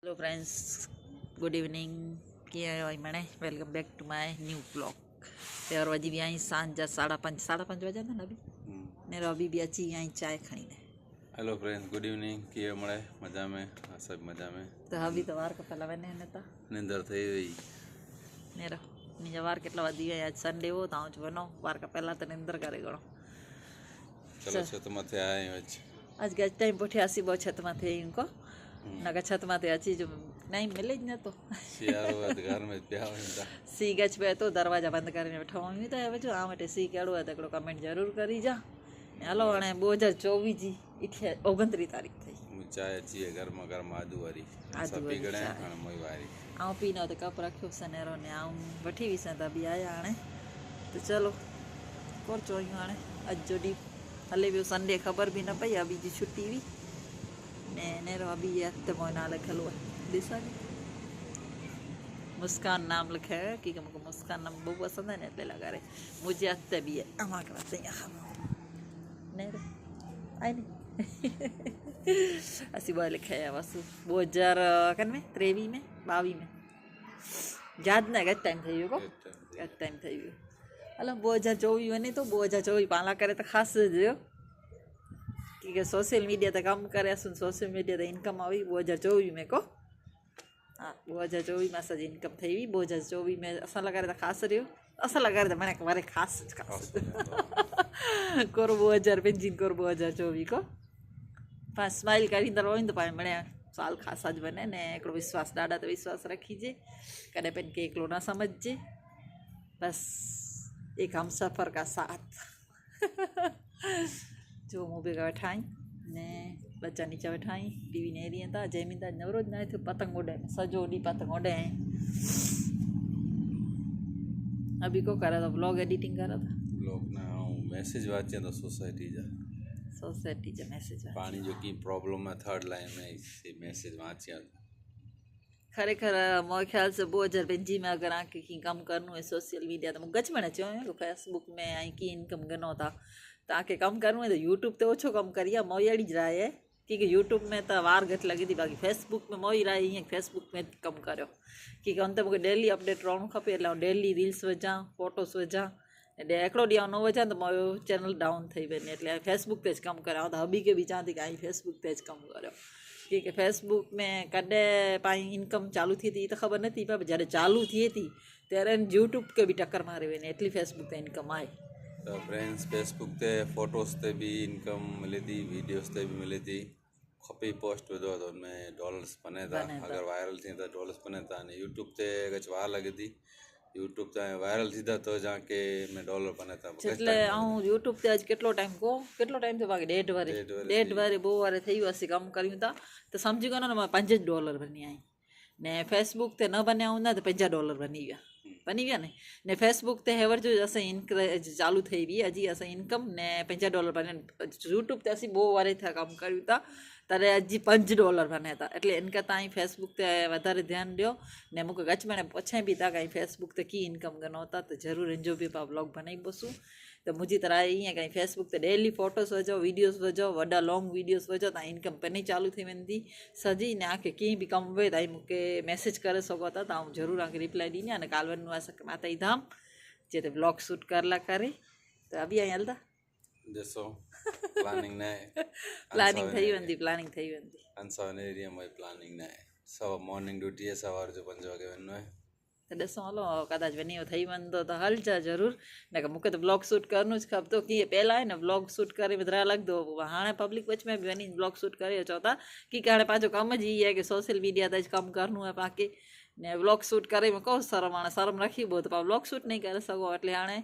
Hello friends, good evening. किए भाई मैंने welcome back to my new blog. ते और वजी भी आई सांझ जा 5:30 बजे था अभी ने अभी भी अची आई चाय खणी ने। Hello friends, good evening. किए मड़े मजा में सब मजा में। तो अभी तो वार का पहला वने ने ता निंदर थी वही। नेरो निजा वार केटला वधी गया। आज संडे हो तो आज वनो वार का पहला तो निंदर करे गणो। चलो छत मथे आए आज गज टाइम पुठियासी बो छत माथे इनको नगा छत माथे अची जो नहीं मिले न तो शियारो घर में प्या होता। सी गच पे तो दरवाजा बंद करने बैठा हूँ तो હવે જો આ માટે સી કેળું હોય તો કમેન્ટ જરૂર કરી જા। હાલો અને 2024 जी 29 तारीख થઈ। चाय अच्छी है गर्मा गर्मा आदू वाली आदू सब वाली पीगड़े चाय। हाँ मोई वारी आऊं पीनो तो कप रखियो सनेरो ने आऊं वठी विसे त बि आया हाणे तो चलो कोर चोयूं हाणे अज जो डी हले वियो संडे ख़बर भी न पई अभी जी छुट्टी हुई ने नेरो अभी ये हफ्ते मोय नाल लिखल हुआ ॾिसां मुस्कान नाम लिखा है क्योंकि मुझको मुस्कान नाम बहुत पसंद है ने लगा रहे मुझे हफ्ते भी है हमारे पास नेरो आई नहीं असी बोल लिखा है बस 2000 में 23 में 22 में याद ना गत टाइम थी को गत टाइम थी हलो 2024 वने तो 2024 पाला करे तो खास जो क्योंकि सोशल मीडिया ते कम करे सुन सोशल मीडिया ते इनकम आई 2024 में को हाँ 2024 में असांजी इनकम थी हुई 2024 में असां लॻारे त ख़ासि रहियो असां लॻारे त माने वारे ख़ासि कोर 2000 पंहिंजी कोर 2024 को पाण स्माइल करींदा रहियूं त पाण मिणिया साल ख़ासि अॼु वञे ने हिकिड़ो विश्वास ॾाढा त विश्वास रखिजे कॾहिं पंहिंजे खे हिकिड़ो न सम्झिजे बस एक हम सफ़र का साथ जो मूं बि वेठा आहियूं ने बच्चा नीचे वेठा आहियूं टीवी ने एरिया था जंहिंमें त नवरोज न थियो पतंग उॾाए सॼो ॾींहुं पतंग उॾाए अभी को करे तो ब्लॉग एडिटिंग करे था ब्लॉग ना मैसेज वाचे तो सोसाइटी जा मैसेज पानी जो की प्रॉब्लम है थर्ड लाइन में इसे मैसेज वाचे खरेखर मोर ख्याल से 2025 में अगर आके की कम करनो है सोशल मीडिया तो गच में अचो है फेसबुक में आई की इनकम गनो था ताके कम करनो है तो यूट्यूब ते ओछो कम करिया मोयड़ी राय है क्योंकि यूट्यूब में तो वार घट लगी थी बाकी फेसबुक में मोई राय हीअं फेसबुक में कम करो क्योंकि उन ते मूंखे डेली अपडेट रहणो खपे એટલે डेली रील्स विझां फोटोस विझां हिकिड़ो ॾींहुं न विझां त मुंहिंजो चैनल डाउन थी वञे એટલે फेसबुक ते ज कमु करियां त हबी खे बि चवां थी की फेसबुक ते ज कमु करियो क्योंकि फेसबुक में कॾहिं पाई इनकम चालू थी थी तो खबर न थी पर जॾहिं चालू थिए थी ત્યારે यूट्यूब के भी टक्कर मारे वञे एटली फेसबुक ते इनकम आहे तो फ्रेंड्स फेसबुक ते फोटोस ते भी इनकम मिले थी वीडियोस ते भी मिले थी खपी पोस्ट विधो तो उनमें डॉलर्स बने था अगर वायरल थी तो डॉलर्स बने था ने यूट्यूब ते अगरि वार लगे थी यूट्यूब ते वायरल थी तो जाके में डॉलर बने था એટલે હું यूट्यूब ते अॼु કેટલો ટાઈમ થયો બાકી ॾેઢ વારે બહુ વારે થઈ वियो असीं कमु करियूं था त सम्झी वञो न मां $5 भरणी आई ने फेसबुक ते न बनिया हूंदा त $50 बनी विया ने फेसबुक ते हेवर जो असां चालू थी हुई अॼु असां इनकम ने $50 बने यूट्यूब ते असीं बो वारे था कमु करियूं था तॾहिं अॼु $5 बने था એટલે इनका ताईं फेसबुक ते वधारे ध्यानु ॾियो ने मूंखे गच में पुछे बि था कहीं फेसबुक ते की इनकम गनो था तो ज़रूरु इनजो बि पाण ब्लॉग बनाई पोसूं तो मुंहिंजी तरह ईअं कहीं फेसबुक ते डेली फोटोस विझो वीडियोस विझो वॾा लॉन्ग वीडियोस विझो तव्हां इनकम पहिरीं चालू थी वेंदी सॼी ने आके कीअं बि कमु हुए तव्हां मूंखे मैसेज करे सघो था त आउं ज़रूरु तव्हांखे रिप्लाई ॾींदी अने काल वञिणो आहे माता जी धाम जिते ब्लॉग शूट करला करे त अभी आई हलंदा ॾिसो प्लानिंग न आहे प्लानिंग ठही वेंदी अंसावन एरिया में प्लानिंग न आहे सवा मॉर्निंग ड्यूटी आहे सवार जो 5 वगे वञिणो आहे त ॾिसो हलो कदाच वञी ठही वेंदो त हलजा ज़रूरु न की मूंखे त ब्लॉग शूट करिणो ज खपंदो कीअं पहिला आहे न ब्लॉग शूट करे ॿुधाए लॻंदो हाणे पब्लिक विच में बि वञी ब्लॉग शूट करे अचो था की हाणे पंहिंजो कम जी आहे की सोशल मीडिया ते कमु करिणो आहे पाणखे ने ब्लॉग शूट करे में को शर्म हाणे शर्म रखी पोइ त पाण ब्लॉग शूट नहीं करे सघो એટલે हाणे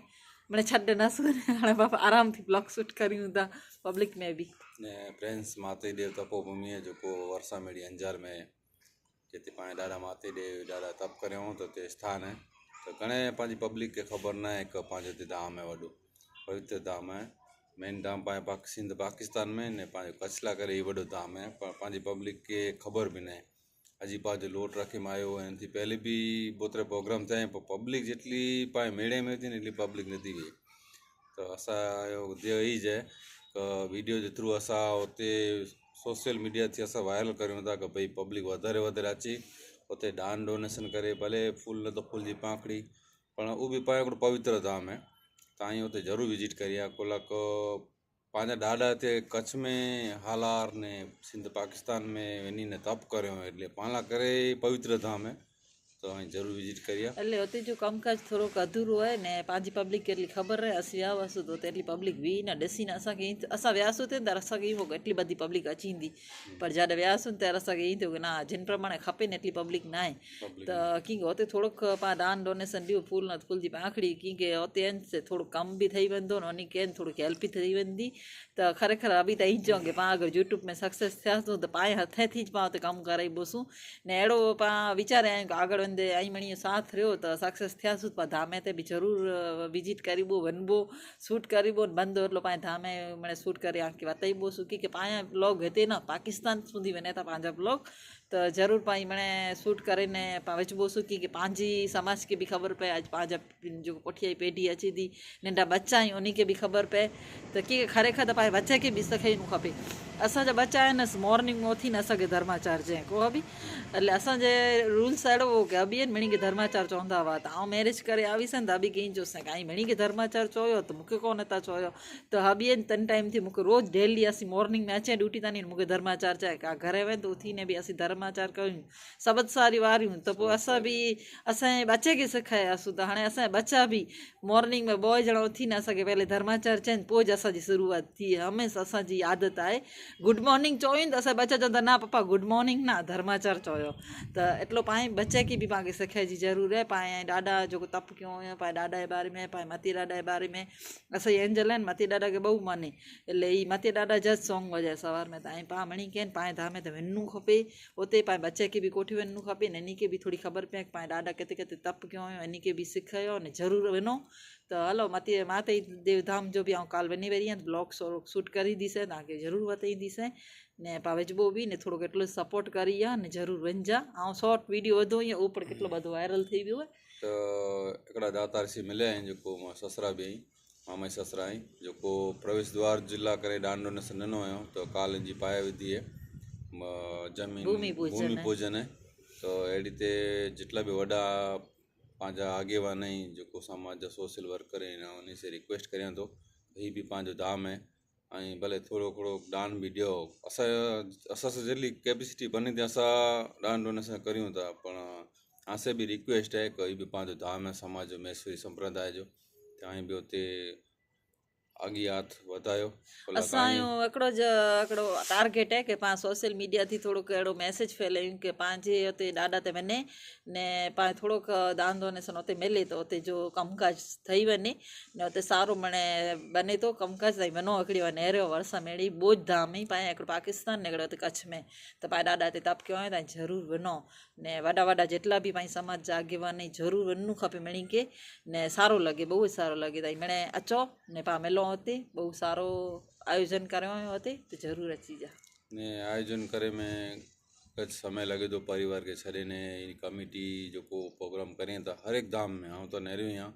मैंने छॾ न सुने हाणे पापा आराम थी ब्लॉग शूट करियूं था पब्लिक में बि ने फ्रेंड्स माते देव तपोभूमि जो को वर्षा मेड़ी अंजार में जिते पाण ॾाढा माते देव ॾाढा तप करियूं तो ते स्थान है तो घणे पंहिंजी पब्लिक खे ख़बर न आहे कि पंहिंजो हिते धाम है वॾो पवित्र धाम है मेन धाम पंहिंजे सिंध पाकिस्तान में ने पंहिंजो कच्छ लाइ करे ही वॾो धाम है पर पंहिंजी पब्लिक खे ख़बर बि न आहे अॼु पंहिंजो लोट रखे में आयो ऐं थी पहले भी बोतरे प्रोग्राम थिया पर पब्लिक जेतली पाए मेड़े में थी न एतली पब्लिक न थी वई तो असांजो ध्येय ई है कि वीडियो जे थ्रू असां उते सोशल मीडिया थी असां वायरल करूं था कि भाई पब्लिक वधारे वधारे अची उते दान डोनेशन करे, भले फूल न तो फूल जी पाखड़ी पण उहो बि पाण हिकिड़ो पवित्र धाम है, तव्हां ईअं उते ज़रूरु विजिट करी आहे। कोलाक पंहिंजा ॾाढा हिते कच्छ में हालार ने सिंध पाकिस्तान में वञी ने तप करियो એટલે पाण लाइ करे पवित्र धाम है, तो અહીં ज़रूरु विजिट करी आहे। એટલે ઉતે જો કામકાજ થોડોક અધૂરું હોય ને પાંજી પબ્લિક એટલી ખબર રહે અસી આવશું તો એટલી પબ્લિક વી ને ॾिसीને असांखे असां वियासीं ते ત્યારે असांखे ईअं हो एटली बधी पब्लिक अची ईंदी, पर जॾहिं वियासीं ત્યારે असांखे ईअं थियो की ना जिन प्रमाणे खपे ने एटली पब्लिक न आहे त कीअं हुते थोड़ोक पाण दान डोनेशन ॾियो, फूल न फूल जी पाखड़ी कीअं हुते आहिनि से थोरो कम बि ठही वेंदो ने उन खे थोड़ी हेल्प बि ठही वेंदी। त खरेखर अभी त ईअं चऊं की पाण अगरि यूट्यूब में सक्सेस थियासीं त पाण हथे थी पाण हुते कमु कराईबोसूं ने अहिड़ो पाण वीचारे आहियूं की આગળ वंदे आई मणी साथ रहियो त सक्सेस थियासीं पर धामे ते बि ज़रूरु विजिट करिबो वञिबो, शूट करिबो, बंदि એટલો पाण धामे મને शूट करे आंखे वताईबोसूं की पाण ब्लॉग हिते न पाकिस्तान સુધી वञे था पंहिंजा ब्लॉग त ज़रूरु पाण मणे शूट करे ने पाण विझबोसूं की पंहिंजी समाज खे बि ख़बर पए, अॼु पंहिंजा जेको पुठियां जी पीढ़ी अचे थी नंढा बच्चा आहिनि उन खे बि ख़बर पए त की खरेखर त पाण बच्चे खे बि सेखारिणो खपे। असांजा बच्चा आहिनि मॉर्निंग में उथी न असांखे धर्माचार चए को बि એટલે असांजे रूल्स अहिड़ो हो की अभी मणी खे धर्माचार चवंदा हुआ त आउं मैरिज करे आवीसि त अभी कहीं जो काई मणी खे धर्माचार चयो त मूंखे कोन था चयो त हबी तन टाइम थी मूंखे रोज़ डेली असीं मॉर्निंग में अचे ड्यूटी तानी मूंखे धर्माचार चए का घरे वेंदो उथी ने बि असीं धर्माचार कयूं सबद सारी वारियूं त पोइ असां बि असांजे बच्चे खे सेखारियासीं त हाणे असांजा बच्चा बि मॉर्निंग में 2 ॼणा उथी ने असांखे पहले धर्माचार चइनि पोइ ज असांजी शुरूआत थी। हमेशह असांजी आदत आहे गुड मॉर्निंग चवनि त असां बच्चा चवंदा ना पप्पा गुड मॉर्निंग ना धर्माचार चयो त एटलो पाण बच्चे खे बि पाण सेखारिजी ज़रूरु आहे। पाण ॾाढा जेको तप कयो हुयो पाण ॾाढा जे बारे में पाण मती ॾाढा जे बारे में असांजी एंजल आहिनि मती ॾाढा खे बहु माने એટલે ई मती ॾाढा जज सॉन्ग वॼाए सवार में त ऐं पाण मणी कनि पाण धामे ते वञिणो खपे उते पाण बच्चे खे बि कोठी वञिणो खपे ने इन खे बि थोरी ख़बर पए पाण ॾाढा किथे किथे तप कयो हुयो इन खे बि सिखियो ने ज़रूरु वञो त हलो मती माता जी देवधाम जो बि आउं काल वञी वरी आहियां ब्लॉग शूट करे ॾींदीसीं तव्हांखे ज़रूरु वताईंदीसीं ने पाण विझबो बि ने थोरो केतिरो सपोर्ट करी आहे ने ज़रूरु वञिजा। ऐं शॉर्ट वीडियो वधो ईअं उहो पण केतिरो वधो वायरल थी वियो आहे। त हिकिड़ा दातारसी मिलिया आहिनि जेको मां ससरा बि आई मामा जी ससरा आई जेको प्रवेश द्वार जिला करे दान डोनेशन ॾिनो हुयो त काल जी पाए विधी है जमीन भूमि पूजन है तो अहिड़ी ते जेतिरा बि वॾा पंहिंजा आगेवान आहिनि जेको समाज जा सोशल वर्कर आहिनि उन से रिक्वेस्ट करियां थो हीअ बि पंहिंजो धाम है ऐं भले थोरो थोरो दान बि ॾियो असां सां जेतिरी कैपेसिटी बने थी असां दान डोनेशन करियूं था पण आसे बि रिक्वेस्ट है कि हीअ बि पंहिंजो धाम है समाज जो महेश्वरी संप्रदाय जो तव्हां बि उते अॻियात वधायो। असांजो हिकिड़ो टारगेट आहे की पाण सोशल मीडिया थी थोरो अहिड़ो मैसेज फैलायूं की पंहिंजे हुते ॾाढा ते वञे ने पाण थोरोक दान डोनेशन हुते मिले थो उते जो कमकाज ठही वञे ने उते सारो मणे बने थो कमकाज ताईं वञो हिकिड़ी नेरियो वरसा मेड़ी बोझ धाम ई पाण हिकिड़ो पाकिस्तान ने हिकिड़ो हुते कच्छ में त पाण ॾाढा हिते तप कयो आहे तव्हां ज़रूरु वञो ने वॾा वॾा जेतिरा बि पंहिंजे समाज जा अॻेवान ज़रूरु वञिणो खपे मणी खे ने सारो लॻे बहुत सारो लॻे ताईं मणे अचो ने पाण मिलो हुते बहुत सारो आयोजन करियो हुयो हुते त ज़रूरु अची जा ने आयोजन करे में कुछ समय लगे तो परिवार के छॾे ने कमिटी जेको प्रोग्राम करें था हर एक धाम में आउं तो नेरियो आहियां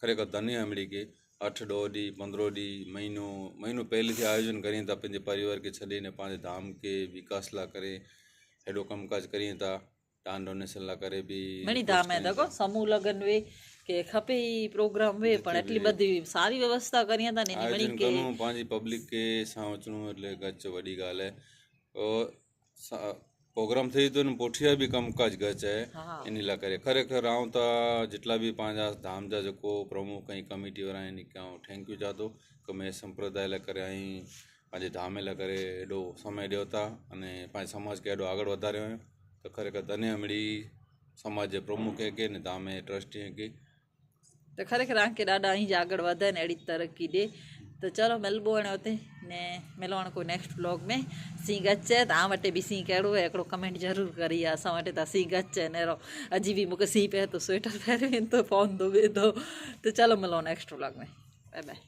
खरेखर धन्य मिली के 8 ॾोह ॾींहुं 15 ॾींहुं महीनो पहले थी आयोजन करें था पंहिंजे परिवार के छॾे ने पंहिंजे धाम के विकास लाइ करे हेॾो कमकाज करें था दान डोनेशन लाइ करे बि मणी धाम है देखो समूह लगन वे के खपे प्रोग्राम वे पण एटली बधी सारी व्यवस्था करियां था ने मणी के पंहिंजी पब्लिक के सां अचणो એટલે गच वॾी ॻाल्हि आहे प्रोग्राम थिए थो न पुठियां बि कमकाज गच आहे इन लाइ करे खरेखर आउं त जेतिरा बि पंहिंजा धाम जा जेको प्रमुख ऐं कमिटी वारा आहिनि आउं थैंक यू चवां थो कि मैं संप्रदाय लाइ करे ऐं पंहिंजे धाम लाइ करे एॾो समय ॾियो था अने पंहिंजे समाज खे एॾो अॻियां वधारियो आहियो त खरेखर धन्य मिली समाज जे प्रमुख खे ने धाम जे ट्रस्टी खे त खरेखर आंखे ॾाढा ई अॻियां वधनि अहिड़ी तरक़ी ॾे त चलो मिलबो हाणे हुते ने मिलो हाणे कोई नेक्स्ट ब्लॉग में सी गच आहे तव्हां वटि बि सी कहिड़ो आहे हिकिड़ो कमेंट ज़रूरु करी आहे असां वटि त सी गच आहे नेरो अॼु बि मूंखे सी पए थो स्वेटर पहिरियों थो पवंदो ॿिए थो त चलो मिलो नेक्स्ट ब्लॉग में बाय बाय।